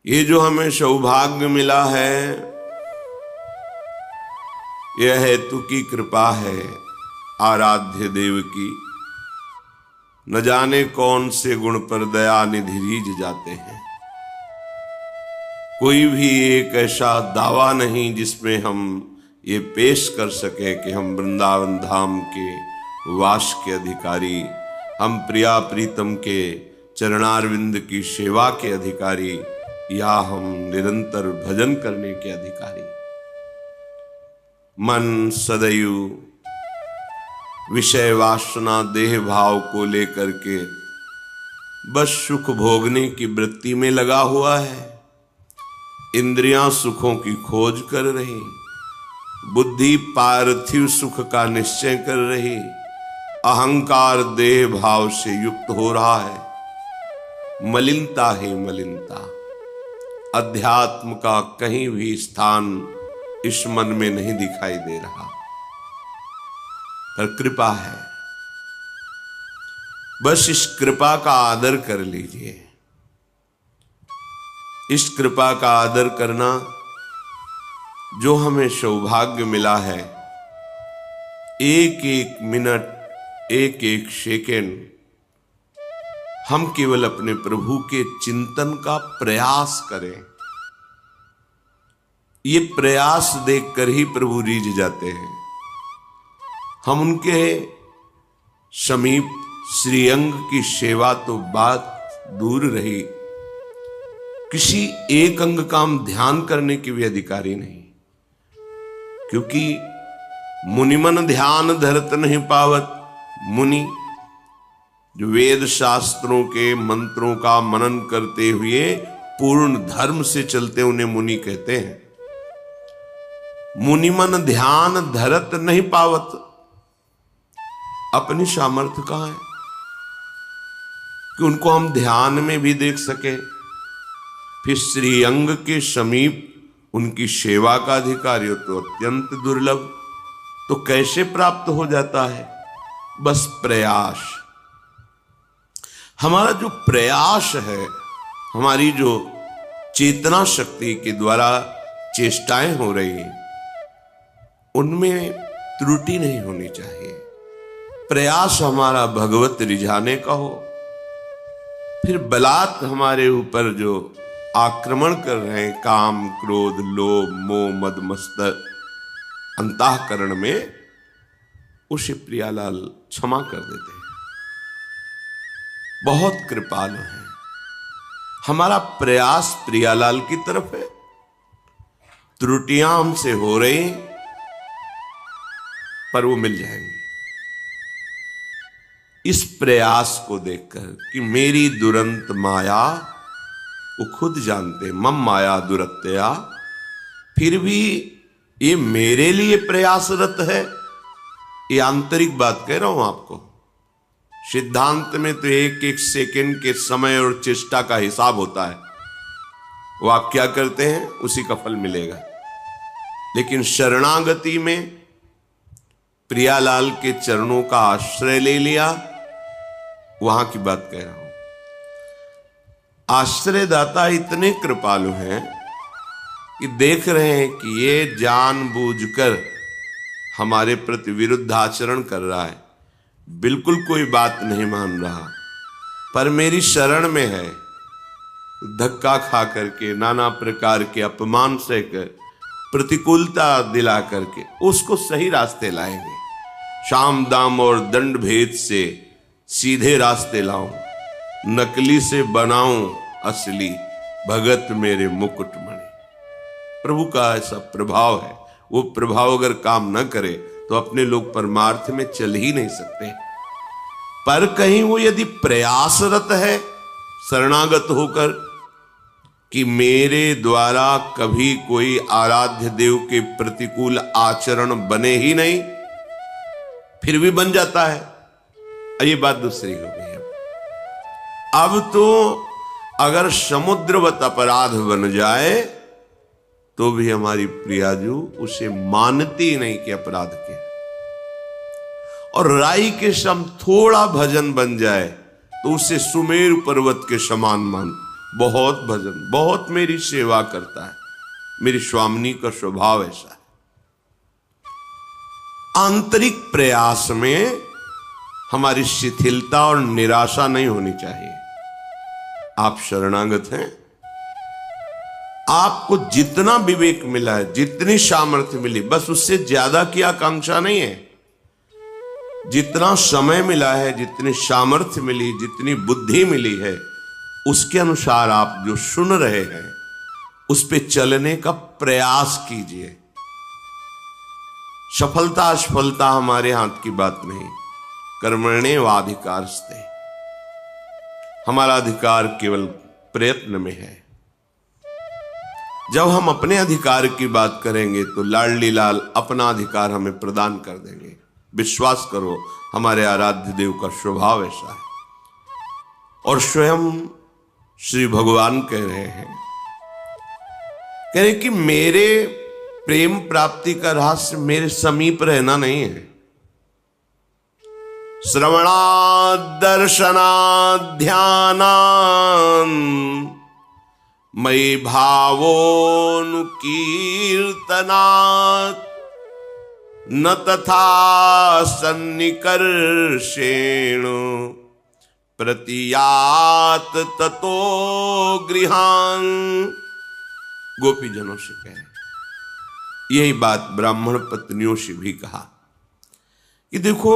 ये जो हमें सौभाग्य मिला है, यह हेतु की कृपा है आराध्य देव की। न जाने कौन से गुण पर दया निधि रीझ जाते हैं। कोई भी एक ऐसा दावा नहीं जिसमें हम ये पेश कर सके कि हम वृंदावन धाम के वास के अधिकारी, हम प्रिया प्रीतम के चरणारविंद की सेवा के अधिकारी, या हम निरंतर भजन करने के अधिकारी। मन सदैव विषय वासना देह भाव को लेकर के बस सुख भोगने की वृत्ति में लगा हुआ है। इंद्रियां सुखों की खोज कर रही, बुद्धि पार्थिव सुख का निश्चय कर रही, अहंकार देह भाव से युक्त हो रहा है। मलिनता ही मलिनता, अध्यात्म का कहीं भी स्थान इस मन में नहीं दिखाई दे रहा। पर कृपा है, बस इस कृपा का आदर कर लीजिए। इस कृपा का आदर करना, जो हमें सौभाग्य मिला है, एक एक मिनट, एक एक सेकेंड हम केवल अपने प्रभु के चिंतन का प्रयास करें। ये प्रयास देखकर ही प्रभु रीझ जाते हैं। हम उनके समीप श्रीअंग की सेवा तो बात दूर रही, किसी एक अंग का हम ध्यान करने के भी अधिकारी नहीं। क्योंकि मुनिमन ध्यान धरत नहीं पावत। मुनि जो वेद शास्त्रों के मंत्रों का मनन करते हुए पूर्ण धर्म से चलते, उन्हें मुनि कहते हैं। मुनिमन ध्यान धरत नहीं पावत। अपनी सामर्थ्य कहां है कि उनको हम ध्यान में भी देख सके। फिर श्रीअंग के समीप उनकी सेवा का अधिकारी हो तो अत्यंत दुर्लभ। तो कैसे प्राप्त हो जाता है? बस प्रयास। हमारा जो प्रयास है, हमारी जो चेतना शक्ति के द्वारा चेष्टाएं हो रही हैं, उनमें त्रुटि नहीं होनी चाहिए। प्रयास हमारा भगवत रिझाने का हो। फिर बलात् हमारे ऊपर जो आक्रमण कर रहे हैं, काम क्रोध लोभ मोह मद मत्सर अंतःकरण में, उसे प्रियालाल क्षमा कर देते हैं। बहुत कृपालु है। हमारा प्रयास प्रियालाल की तरफ है। त्रुटियां हमसे हो रही, पर वो मिल जाएंगी। इस प्रयास को देखकर कि मेरी दुरंत माया, वो खुद जानते मम माया दुरत्या, फिर भी ये मेरे लिए प्रयासरत है। ये आंतरिक बात कह रहा हूं आपको। सिद्धांत में तो एक एक सेकंड के समय और चेष्टा का हिसाब होता है। वो आप क्या करते हैं उसी का फल मिलेगा। लेकिन शरणागति में प्रियालाल के चरणों का आश्रय ले लिया, वहां की बात कह रहा हूं। आश्रयदाता इतने कृपालु हैं कि देख रहे हैं कि ये जानबूझकर हमारे प्रति विरुद्ध आचरण कर रहा है, बिल्कुल कोई बात नहीं मान रहा, पर मेरी शरण में है। धक्का खा करके, नाना प्रकार के अपमान सहकर, प्रतिकूलता दिला करके उसको सही रास्ते लाएंगे। शाम दाम और दंड भेद से सीधे रास्ते लाऊं, नकली से बनाऊं असली, भगत मेरे मुकुटमणि। प्रभु का ऐसा प्रभाव है। वो प्रभाव अगर काम न करे तो अपने लोग परमार्थ में चल ही नहीं सकते। पर कहीं वो यदि प्रयासरत है शरणागत होकर कि मेरे द्वारा कभी कोई आराध्य देव के प्रतिकूल आचरण बने ही नहीं, फिर भी बन जाता है। ये बात दूसरी हो गई। अब तो अगर समुद्रवत अपराध बन जाए तो भी हमारी प्रियाजू उसे मानती नहीं कि अपराध किया। और राई के सम थोड़ा भजन बन जाए तो उसे सुमेरु पर्वत के समान बहुत भजन, बहुत मेरी सेवा करता है। मेरी स्वामिनी का स्वभाव ऐसा है। आंतरिक प्रयास में हमारी शिथिलता और निराशा नहीं होनी चाहिए। आप शरणागत हैं, आपको जितना विवेक मिला है, जितनी सामर्थ्य मिली, बस उससे ज्यादा की आकांक्षा नहीं है। जितना समय मिला है, जितनी सामर्थ्य मिली, जितनी बुद्धि मिली है, उसके अनुसार आप जो सुन रहे हैं उस पे चलने का प्रयास कीजिए। सफलता असफलता हमारे हाथ की बात नहीं। कर्मण्येवाधिकारस्ते, हमारा अधिकार केवल प्रयत्न में है। जब हम अपने अधिकार की बात करेंगे तो लाडली लाल अपना अधिकार हमें प्रदान कर देंगे। विश्वास करो, हमारे आराध्य देव का स्वभाव ऐसा है। और स्वयं श्री भगवान कह रहे हैं कि मेरे प्रेम प्राप्ति का रहस्य मेरे समीप रहना नहीं है। श्रवणात् दर्शनात् ध्यानात् मयि भावोऽनुकीर्तनात् न तथा सन्निकर्षेण प्रतियात ततो गृहान्। गोपीजनों से कह रहे, यही बात ब्राह्मण पत्नियों से भी कहा कि देखो,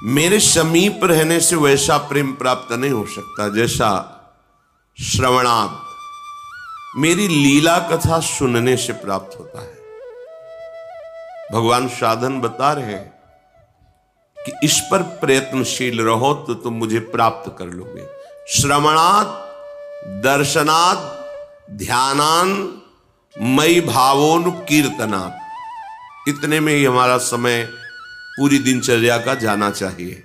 मेरे समीप रहने से वैसा प्रेम प्राप्त नहीं हो सकता जैसा श्रवणात्, मेरी लीला कथा सुनने से प्राप्त होता है। भगवान साधन बता रहे हैं कि इस पर प्रयत्नशील रहो तो तुम मुझे प्राप्त कर लोगे। श्रवणात् दर्शनात् ध्यानान् मयि भावोनुकीर्तनात्, इतने में ही हमारा समय पूरी दिनचर्या का जाना चाहिए।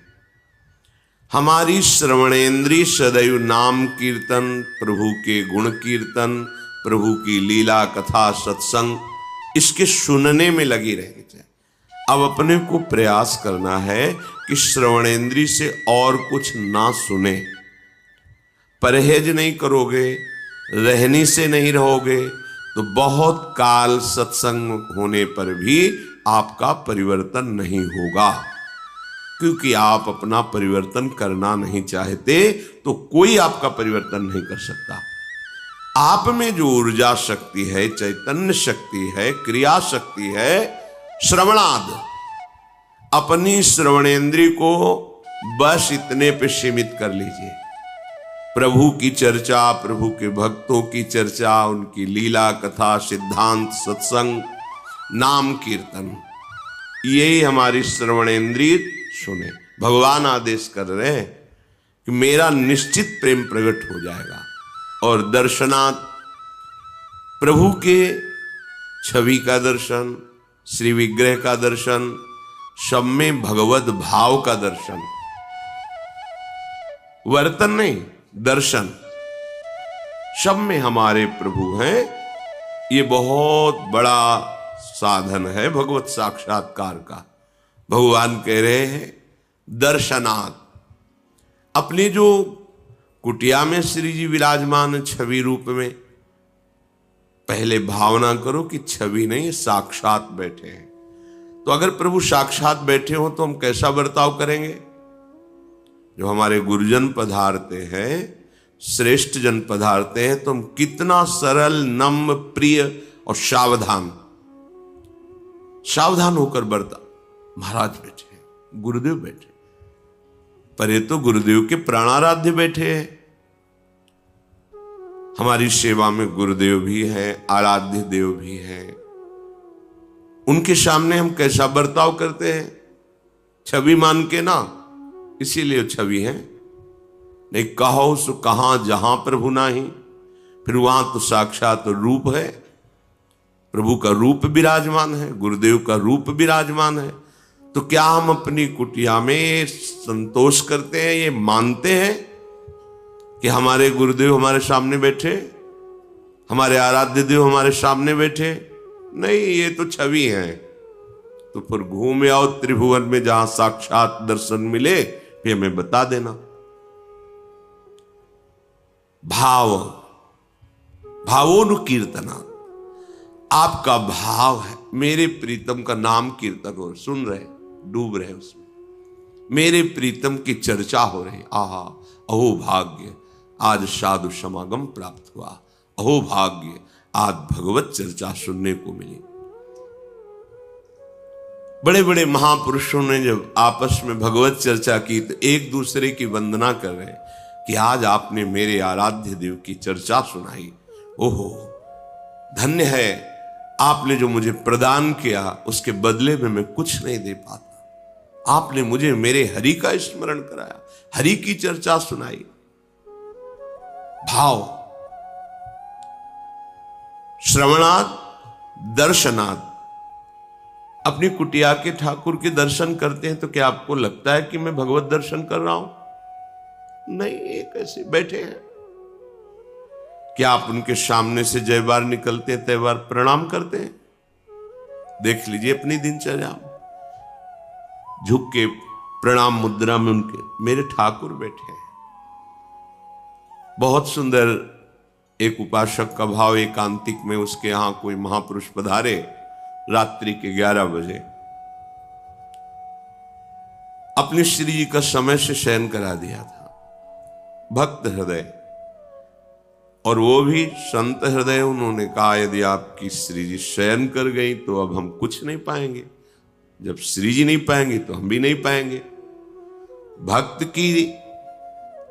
हमारी श्रवणेन्द्रिय सदैव नाम कीर्तन, प्रभु के गुण कीर्तन, प्रभु की लीला कथा सत्संग, इसके सुनने में लगी रहनी चाहिए। अब अपने को प्रयास करना है कि श्रवणेन्द्रिय से और कुछ ना सुने। परहेज नहीं करोगे, रहनी से नहीं रहोगे तो बहुत काल सत्संग होने पर भी आपका परिवर्तन नहीं होगा। क्योंकि आप अपना परिवर्तन करना नहीं चाहते तो कोई आपका परिवर्तन नहीं कर सकता। आप में जो ऊर्जा शक्ति है, चैतन्य शक्ति है, क्रिया शक्ति है, श्रवणाद, अपनी श्रवणेन्द्रिय को बस इतने पे सीमित कर लीजिए। प्रभु की चर्चा, प्रभु के भक्तों की चर्चा, उनकी लीला कथा, सिद्धांत, सत्संग, नाम कीर्तन, यही हमारी श्रवणेन्द्रिय सुने। भगवान आदेश कर रहे हैं कि मेरा निश्चित प्रेम प्रकट हो जाएगा। और दर्शनात्, प्रभु के छवि का दर्शन, श्री विग्रह का दर्शन, सब में भगवत भाव का दर्शन, वर्तन नहीं, दर्शन, सब में हमारे प्रभु हैं। ये बहुत बड़ा साधन है भगवत साक्षात्कार का। भगवान कह रहे हैं दर्शनात्, अपनी जो कुटिया में श्री जी विराजमान छवि रूप में, पहले भावना करो कि छवि नहीं, साक्षात बैठे हैं। तो अगर प्रभु साक्षात बैठे हो तो हम कैसा बर्ताव करेंगे? जो हमारे गुरुजन पधारते हैं, श्रेष्ठ जन पधारते हैं, तो हम कितना सरल, नम्र, प्रिय और सावधान होकर बर्ताव। महाराज बैठे, गुरुदेव बैठे, पर ये तो गुरुदेव के प्राणाराध्य बैठे हैं। हमारी सेवा में गुरुदेव भी हैं, आराध्य देव भी हैं। उनके सामने हम कैसा बर्ताव करते हैं? छवि मान के ना, इसीलिए छवि है। नहीं कहो सो कहां जहां प्रभु नाही, फिर वहां तो साक्षात रूप है। प्रभु का रूप विराजमान है, गुरुदेव का रूप विराजमान है। तो क्या हम अपनी कुटिया में संतोष करते हैं, ये मानते हैं कि हमारे गुरुदेव हमारे सामने बैठे, हमारे आराध्य देव हमारे सामने बैठे? नहीं, ये तो छवि है। तो फिर घूम आओ त्रिभुवन में, जहां साक्षात दर्शन मिले फिर हमें बता देना। भाव, भावोनुकीर्तना, आपका भाव है मेरे प्रीतम का नाम कीर्तन हो, सुन रहे, डूब रहे उसमें, मेरे प्रीतम की चर्चा हो रही। आहा, अहो भाग्य, आज साधु समागम प्राप्त हुआ, अहो भाग्य, आज भगवत चर्चा सुनने को मिली। बड़े बड़े महापुरुषों ने जब आपस में भगवत चर्चा की तो एक दूसरे की वंदना कर रहे कि आज आपने मेरे आराध्य देव की चर्चा सुनाई। ओहो, धन्य है, आपने जो मुझे प्रदान किया उसके बदले में मैं कुछ नहीं दे पाता। आपने मुझे मेरे हरि का स्मरण कराया, हरि की चर्चा सुनाई। भाव, श्रवणाद दर्शनाद। अपनी कुटिया के ठाकुर के दर्शन करते हैं तो क्या आपको लगता है कि मैं भगवत दर्शन कर रहा हूं? नहीं, एक ऐसे बैठे हैं। क्या आप उनके सामने से जय बार निकलते हैं, तय बार प्रणाम करते हैं? देख लीजिए अपनी दिनचर्या, झुक के प्रणाम मुद्रा में उनके मेरे ठाकुर बैठे हैं। बहुत सुंदर एक उपासक का भाव, एकांतिक में उसके यहां कोई महापुरुष पधारे रात्रि के 11 बजे, अपनी श्री जी का समय से शयन करा दिया था। भक्त हृदय और वो भी संत हृदय, उन्होंने कहा यदि आपकी श्री जी शयन कर गई तो अब हम कुछ नहीं पाएंगे, जब श्री जी नहीं पाएंगे तो हम भी नहीं पाएंगे। भक्त की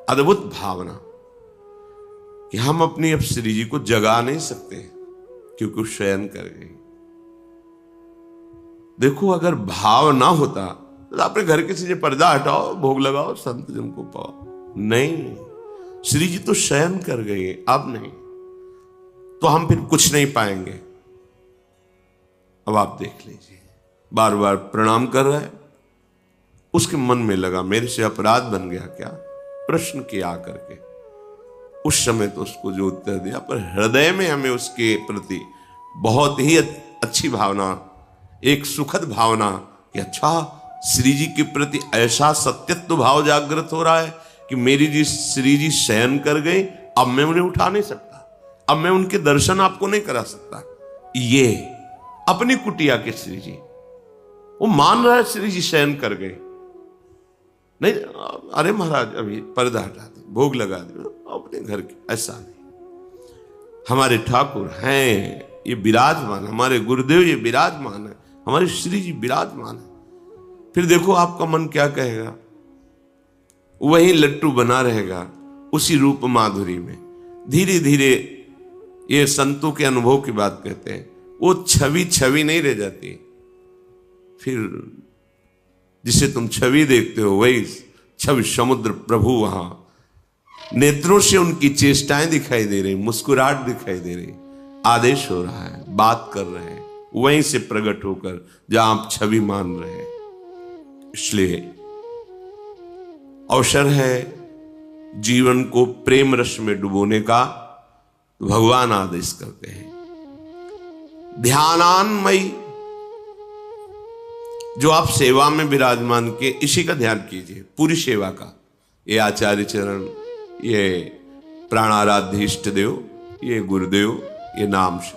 अद्भुत भावना कि हम अपनी अब श्री जी को जगा नहीं सकते क्योंकि वो शयन कर गई। देखो, अगर भाव ना होता तो अपने घर के से पर्दा हटाओ, भोग लगाओ, संत जन को पाओ। नहीं, श्री जी तो शयन कर गए, अब नहीं, तो हम फिर कुछ नहीं पाएंगे। अब आप देख लीजिए, बार बार प्रणाम कर रहा है, उसके मन में लगा मेरे से अपराध बन गया क्या, प्रश्न किया करके। उस समय तो उसको जो उत्तर दिया, पर हृदय में हमें उसके प्रति बहुत ही अच्छी भावना, एक सुखद भावना कि अच्छा, श्री जी के प्रति ऐसा सत्यत्व भाव जागृत हो रहा है कि मेरी जी श्री जी शयन कर गए, अब मैं उन्हें उठा नहीं सकता, अब मैं उनके दर्शन आपको नहीं करा सकता। ये अपनी कुटिया के श्री जी, वो मान रहा है श्री जी शयन कर गए। नहीं, अरे महाराज अभी पर्दा हटा दे, भोग लगा दे, अपने घर के, ऐसा नहीं। हमारे ठाकुर हैं, ये विराजमान, हमारे गुरुदेव ये विराजमान है, हमारे श्री जी विराजमान है। फिर देखो आपका मन क्या कहेगा, वही लट्टू बना रहेगा उसी रूप माधुरी में। धीरे धीरे, ये संतों के अनुभव की बात कहते हैं, वो छवि छवि नहीं रह जाती। फिर जिसे तुम छवि देखते हो वही छवि समुद्र प्रभु वहां नेत्रों से उनकी चेष्टाएं दिखाई दे रही, मुस्कुराहट दिखाई दे रही, आदेश हो रहा है, बात कर रहे हैं, वहीं से प्रकट होकर जहां आप छवि मान रहे हैं। इसलिए अवसर है जीवन को प्रेम रस में डुबोने का, तो भगवान आदेश करते हैं ध्यानान्मयी, जो आप सेवा में विराजमान के, इसी का ध्यान कीजिए, पूरी सेवा का। ये आचार्य चरण, ये प्राणाराध्य इष्ट देव, ये गुरुदेव, ये नाम से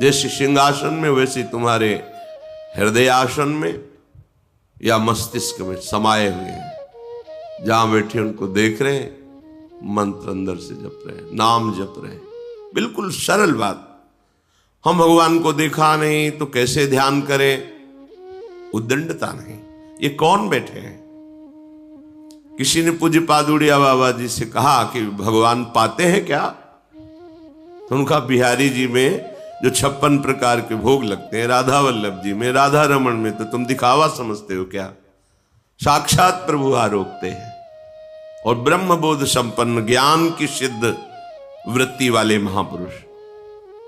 जैसे सिंहासन में वैसे तुम्हारे हृदय आसन में या मस्तिष्क में समाये हुए हैं। जहां बैठे उनको देख रहे हैं, मंत्र अंदर से जप रहे हैं, नाम जप रहे हैं। बिल्कुल सरल बात। हम भगवान को देखा नहीं तो कैसे ध्यान करें, उद्दंडता नहीं। ये कौन बैठे हैं? किसी ने पूज्य पादुड़िया बाबा जी से कहा कि भगवान पाते हैं क्या? तो उनका बिहारी जी में जो 56 प्रकार के भोग लगते हैं, राधा वल्लभ जी में, राधा रमन में, तो तुम दिखावा समझते हो क्या? साक्षात प्रभु आरोपते हैं। और ब्रह्म बोध संपन्न, ज्ञान की सिद्ध वृत्ति वाले महापुरुष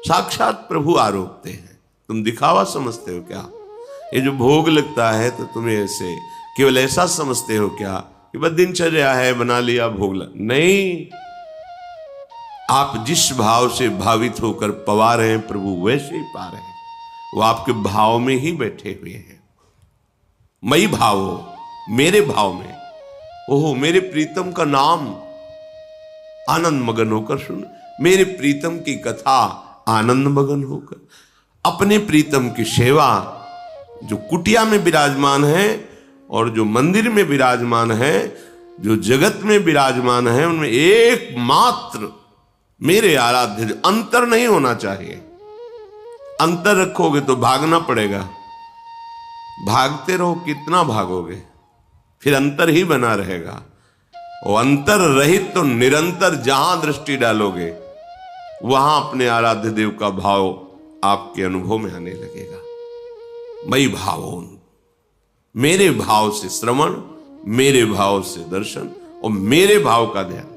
साक्षात प्रभु आरोपते हैं, तुम दिखावा समझते हो क्या? ये जो भोग लगता है तो तुम्हें ऐसे केवल ऐसा समझते हो क्या कि बस दिनचर्या है, बना लिया भोग नहीं। आप जिस भाव से भावित होकर पवा रहे हैं प्रभु, वैसे ही पा रहे हैं। वो आपके भाव में ही बैठे हुए हैं। मई भाव हो, मेरे भाव में। ओहो, मेरे प्रीतम का नाम आनंद मगन होकर सुन, मेरे प्रीतम की कथा आनंद मगन होकर। अपने प्रीतम की सेवा, जो कुटिया में विराजमान है और जो मंदिर में विराजमान है, जो जगत में विराजमान है, उनमें एकमात्र मेरे आराध्य, अंतर नहीं होना चाहिए। अंतर रखोगे तो भागना पड़ेगा, भागते रहो कितना भागोगे, फिर अंतर ही बना रहेगा। और अंतर रहित तो निरंतर जहां दृष्टि डालोगे वहां अपने आराध्य देव का भाव आपके अनुभव में आने लगेगा। मई भावोन, मेरे भाव से श्रवण, मेरे भाव से दर्शन और मेरे भाव का ध्यान।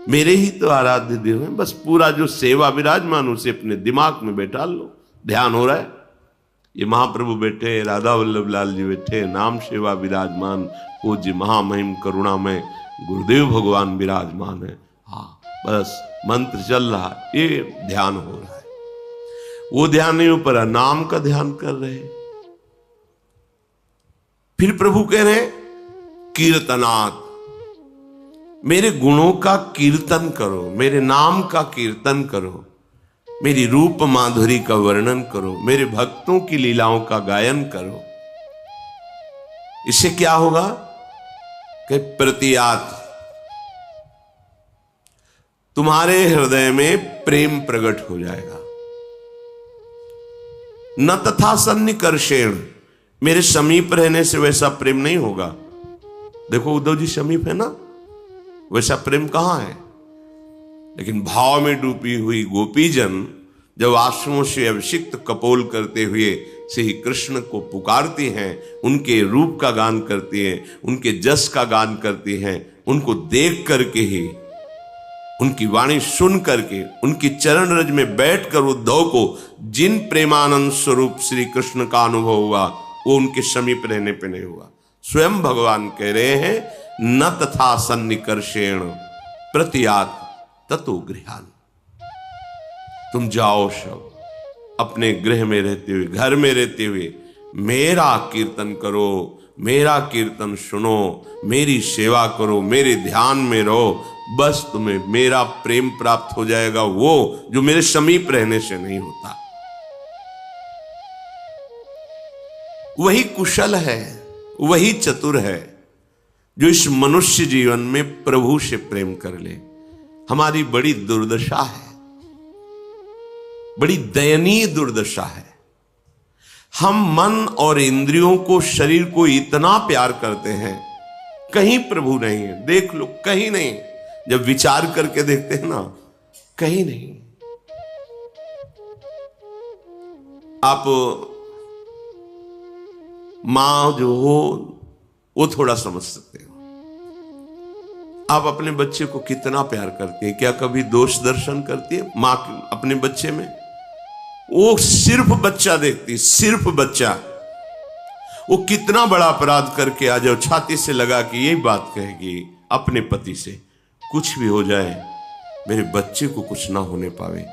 मेरे ही तो आराध्य देव है, बस पूरा जो सेवा विराजमान उसे अपने दिमाग में बैठा लो। ध्यान हो रहा है, ये महाप्रभु बैठे, राधा वल्लभ लाल जी बैठे, नाम सेवा विराजमान, पूज्य महामहिम करुणामय गुरुदेव भगवान विराजमान है। हाँ, बस मंत्र चल रहा, ये ध्यान हो रहा है। वो ध्यान नहीं ऊपर, नाम का ध्यान कर रहे। फिर प्रभु कह रहे कीर्तनात्, मेरे गुणों का कीर्तन करो, मेरे नाम का कीर्तन करो, मेरी रूप माधुरी का वर्णन करो, मेरे भक्तों की लीलाओं का गायन करो। इससे क्या होगा कि प्रतियात, तुम्हारे हृदय में प्रेम प्रकट हो जाएगा। न तथा सन्निकर्षेण, मेरे समीप रहने से वैसा प्रेम नहीं होगा। देखो उद्धव जी समीप है ना, वैसा प्रेम कहां है। लेकिन भाव में डूबी हुई गोपीजन जब आंसुओं से अभिषिक्त कपोल करते हुए श्री कृष्ण को पुकारती हैं, उनके रूप का गान करती हैं, उनके जस का गान करती हैं, उनको देख करके ही, उनकी वाणी सुन करके, उनकी चरण रज में बैठकर उद्धव को जिन प्रेमानंद स्वरूप श्री कृष्ण का अनुभव हुआ, वो उनके समीप रहने पे नहीं हुआ। स्वयं भगवान कह रहे हैं, न तथा सन्निकर्षेण प्रतियात ततो गृहान। तुम जाओ सब अपने गृह में रहते हुए, घर में रहते हुए मेरा कीर्तन करो, मेरा कीर्तन सुनो, मेरी सेवा करो, मेरे ध्यान में रहो, बस तुम्हें मेरा प्रेम प्राप्त हो जाएगा, वो जो मेरे समीप रहने से नहीं होता। वही कुशल है, वही चतुर है जो इस मनुष्य जीवन में प्रभु से प्रेम कर ले। हमारी बड़ी दुर्दशा है, बड़ी दयनीय दुर्दशा है। हम मन और इंद्रियों को, शरीर को इतना प्यार करते हैं, कहीं प्रभु नहीं है। देख लो, कहीं नहीं। जब विचार करके देखते हैं ना, कहीं नहीं। आप मां जो हो वो थोड़ा समझ सकते हो। आप अपने बच्चे को कितना प्यार करते हैं, क्या कभी दोष दर्शन करती है मां अपने बच्चे में? वो सिर्फ बच्चा देखती, सिर्फ बच्चा। वो कितना बड़ा अपराध करके आ जाओ, छाती से लगा के यही बात कहेगी अपने पति से, कुछ भी हो जाए मेरे बच्चे को कुछ ना होने पावे।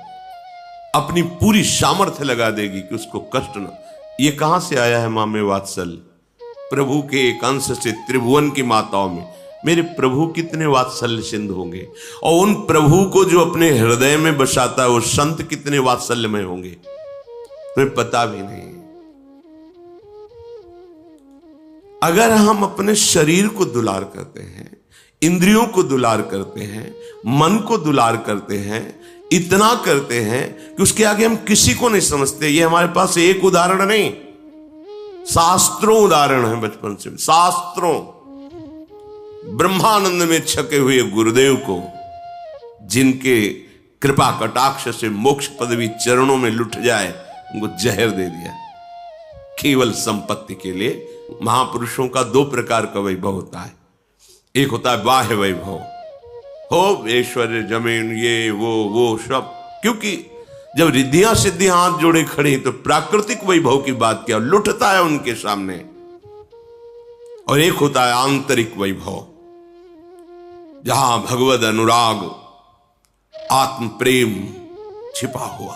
अपनी पूरी सामर्थ्य लगा देगी कि उसको कष्ट ना। ये कहां से आया है मां में वात्सल्य? प्रभु के एक अंश से त्रिभुवन की माताओं में। मेरे प्रभु कितने वात्सल्य सिंधु होंगे, और उन प्रभु को जो अपने हृदय में बसाता है वो संत कितने वात्सल्यमय होंगे, तुम्हें पता भी नहीं। अगर हम अपने शरीर को दुलार करते हैं, इंद्रियों को दुलार करते हैं, मन को दुलार करते हैं, इतना करते हैं कि उसके आगे हम किसी को नहीं समझते। ये हमारे पास एक उदाहरण नहीं, शास्त्रों उदाहरण है। बचपन से शास्त्रों, ब्रह्मानंद में छके हुए गुरुदेव को, जिनके कृपा कटाक्ष से मोक्ष पदवी चरणों में लुट जाए, उनको जहर दे दिया केवल संपत्ति के लिए। महापुरुषों का दो प्रकार का वैभव होता है। एक होता है बाह्य वैभव, हो ऐश्वर्य, जमीन, ये वो सब, क्योंकि जब रिद्धियां सिद्धियां हाथ जोड़े खड़ी तो प्राकृतिक वैभव की बात क्या, लुटता है उनके सामने। और एक होता है आंतरिक वैभव, जहां भगवद अनुराग, आत्म प्रेम छिपा हुआ।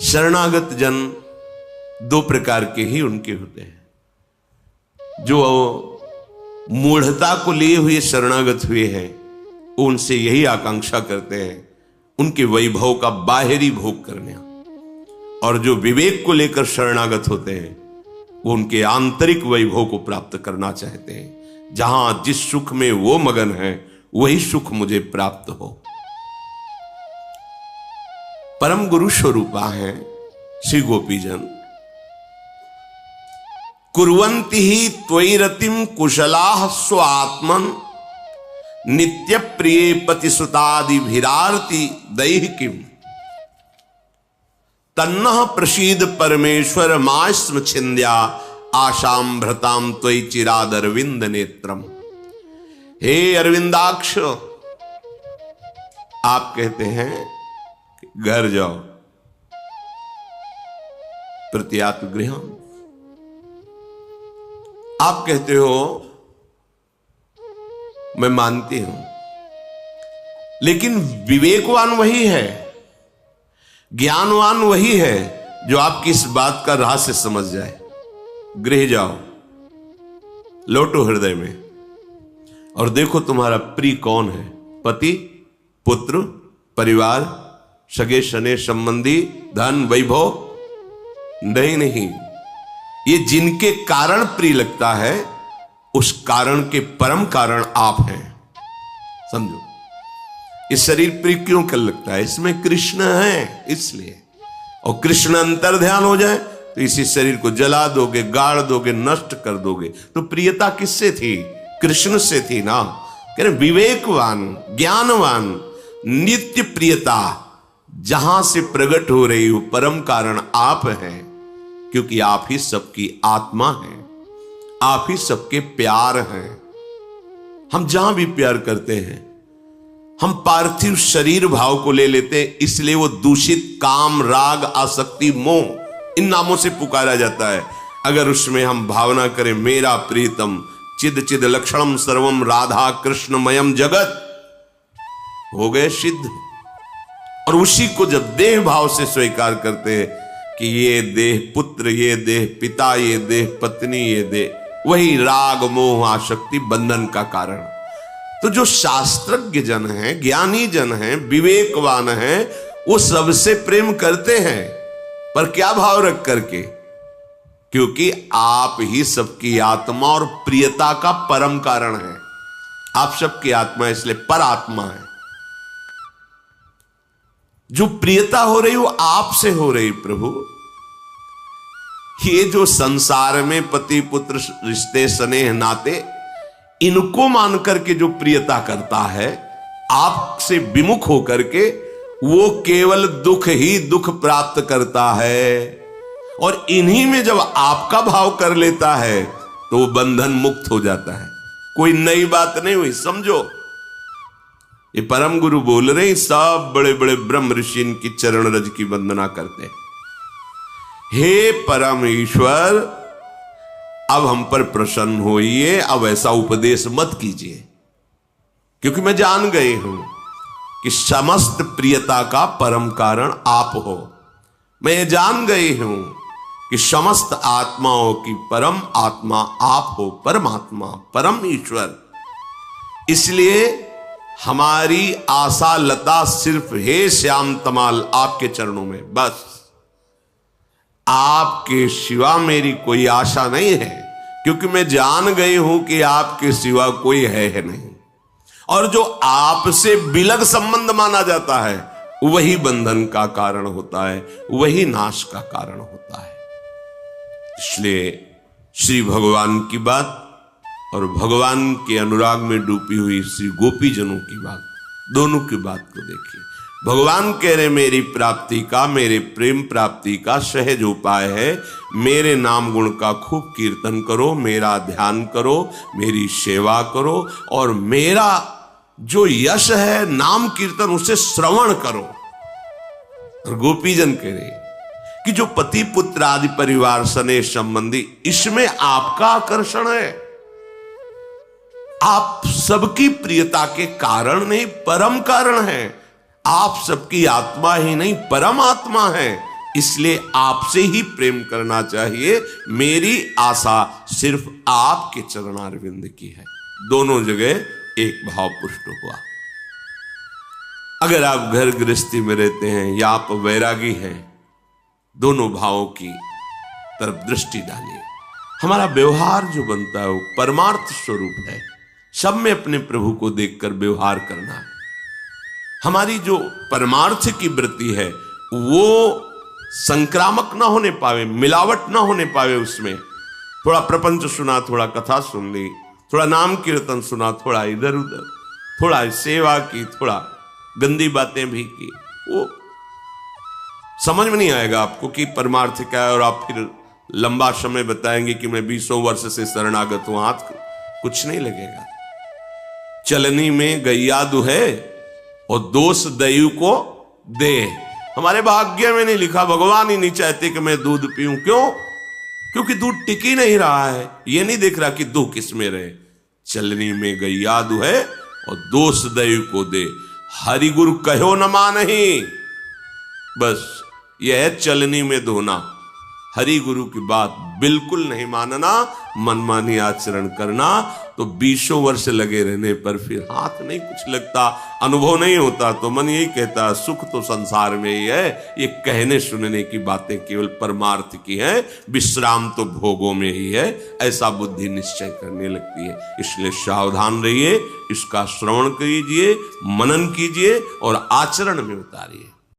शरणागत जन दो प्रकार के ही उनके होते हैं। जो मूढ़ता को लिए हुए शरणागत हुए हैं, उनसे यही आकांक्षा करते हैं, उनके वैभव का बाहरी भोग करने। और जो विवेक को लेकर शरणागत होते हैं वो उनके आंतरिक वैभव को प्राप्त करना चाहते हैं। जहां जिस सुख में वो मगन है वही सुख मुझे प्राप्त हो। परम गुरु स्वरूपा है श्री गोपीजन। कुर्वन्ति ही त्वयि रतिम कुशलाः स्वात्मन नित्य प्रिय पतिसुतादि भिरारति दैहिकीम तन्नः प्रसीद परमेश्वर मास्म छिंद्या आशाम भ्रताम त्वयि चिराद अरविंद नेत्रम। हे अरविंदाक्ष, आप कहते हैं घर जाओ, प्रत्यात्म गृहम। आप कहते हो मैं मानती हूं, लेकिन विवेकवान वही है, ज्ञानवान वही है जो आपकी इस बात का रहस्य समझ जाए। गृह जाओ, लौटो हृदय में और देखो तुम्हारा प्रिय कौन है। पति, पुत्र, परिवार, सगे सने संबंधी, धन, वैभव नहीं, ये जिनके कारण प्रिय लगता है उस कारण के परम कारण आप हैं। समझो, इस शरीर प्रिय क्यों कर लगता है? इसमें कृष्ण है इसलिए। और कृष्ण अंतर ध्यान हो जाए तो इसी शरीर को जला दोगे, गाड़ दोगे, नष्ट कर दोगे। तो प्रियता किससे थी? कृष्ण से थी ना। कह रहे विवेकवान, ज्ञानवान, नित्य प्रियता जहां से प्रकट हो रही हो परम कारण आप हैं, क्योंकि आप ही सबकी आत्मा हैं, आप ही सबके प्यार हैं। हम जहां भी प्यार करते हैं हम पार्थिव शरीर भाव को ले लेते हैं, इसलिए वो दूषित काम, राग, आसक्ति, मोह इन नामों से पुकारा जाता है। अगर उसमें हम भावना करें मेरा प्रीतम चिद चिद लक्षणम सर्वम राधा कृष्णमयम जगत, हो गए सिद्ध। और उसी को जब देह भाव से स्वीकार करते हैं कि ये देह पुत्र, ये देह पिता, ये देह पत्नी, ये देह, वही राग मोह आसक्ति बंधन का कारण। तो जो शास्त्रज्ञ जन हैं, ज्ञानी जन हैं, विवेकवान हैं, वो सबसे प्रेम करते हैं, पर क्या भाव रख करके? क्योंकि आप ही सबकी आत्मा और प्रियता का परम कारण है। आप सबकी आत्मा इसलिए पर आत्मा है। जो प्रियता हो रही वो आपसे हो रही प्रभु। ये जो संसार में पति पुत्र रिश्ते स्नेह नाते, इनको मान करके जो प्रियता करता है आपसे विमुख होकर के, वो केवल दुख ही दुख प्राप्त करता है। और इन्हीं में जब आपका भाव कर लेता है तो वो बंधन मुक्त हो जाता है। कोई नई बात नहीं हुई, समझो। ये परम गुरु बोल रहे हैं, सब बड़े बड़े ब्रह्म ऋषि इनकी चरण रज की वंदना करते हैं। हे परम ईश्वर, अब हम पर प्रसन्न होइए, अब ऐसा उपदेश मत कीजिए, क्योंकि मैं जान गई हूं कि समस्त प्रियता का परम कारण आप हो। मैं ये जान गई हूं कि समस्त आत्माओं की परम आत्मा आप हो, परमात्मा, परम ईश्वर। इसलिए हमारी आशा लता सिर्फ हे श्याम तमाल आपके चरणों में, बस आपके सिवा मेरी कोई आशा नहीं है, क्योंकि मैं जान गई हूं कि आपके सिवा कोई है नहीं। और जो आपसे विलग संबंध माना जाता है वही बंधन का कारण होता है, वही नाश का कारण होता है। इसलिए श्री भगवान की बात और भगवान के अनुराग में डूबी हुई श्री गोपी जनों की बात, दोनों की बात को देखिए। भगवान कह रहे मेरी प्राप्ति का, मेरे प्रेम प्राप्ति का सहज उपाय है, मेरे नाम गुण का खूब कीर्तन करो, मेरा ध्यान करो, मेरी सेवा करो, और मेरा जो यश है नाम कीर्तन उसे श्रवण करो। और गोपीजन कह रहे कि जो पति पुत्र आदि परिवार स्नेह संबंधी, इसमें आपका आकर्षण है। आप सबकी प्रियता के कारण नहीं, परम कारण है। आप सबकी आत्मा ही नहीं, परम आत्मा है। इसलिए आपसे ही प्रेम करना चाहिए। मेरी आशा सिर्फ आपके चरणारविंद की है। दोनों जगह एक भाव पुष्ट हुआ। अगर आप घर गृहस्थी में रहते हैं या आप वैरागी हैं, दोनों भावों की तरफ दृष्टि डालिए। हमारा व्यवहार जो बनता है वो परमार्थ स्वरूप है। सब में अपने प्रभु को देखकर व्यवहार करना है। हमारी जो परमार्थ की वृत्ति है वो संक्रामक ना होने पावे, मिलावट ना होने पावे। उसमें थोड़ा प्रपंच सुना, थोड़ा कथा सुन ली, थोड़ा नाम कीर्तन सुना, थोड़ा इधर उधर, थोड़ा सेवा की, थोड़ा गंदी बातें भी की, वो समझ में नहीं आएगा आपको कि परमार्थ क्या है। और आप फिर लंबा समय बताएंगे कि मैं 20 वर्ष से शरणागत हूं, हाथ कुछ नहीं लगेगा। चलनी में गैया दुहे और दोष दयु को दे। हमारे भाग्य में नहीं लिखा, भगवान ही नहीं चाहते कि मैं दूध पीऊं। क्यों? क्योंकि दूध टिक ही नहीं रहा है। ये नहीं देख रहा कि दो किस में रहे। चलनी में गैया दुहे और दोष दयु को दे, हरि गुरु कहो न मानहि। बस यह है चलनी में धोना। हरि गुरु की बात बिल्कुल नहीं मानना, मनमानी आचरण करना। तो 20 वर्ष लगे रहने पर फिर हाथ नहीं कुछ लगता, अनुभव नहीं होता। तो मन यही कहता है सुख तो संसार में ही है। ये कहने सुनने की बातें केवल परमार्थ की हैं, विश्राम तो भोगों में ही है। ऐसा बुद्धि निश्चय करने लगती है। इसलिए सावधान रहिए, इसका श्रवण कीजिए, मनन कीजिए और आचरण में उतारिए।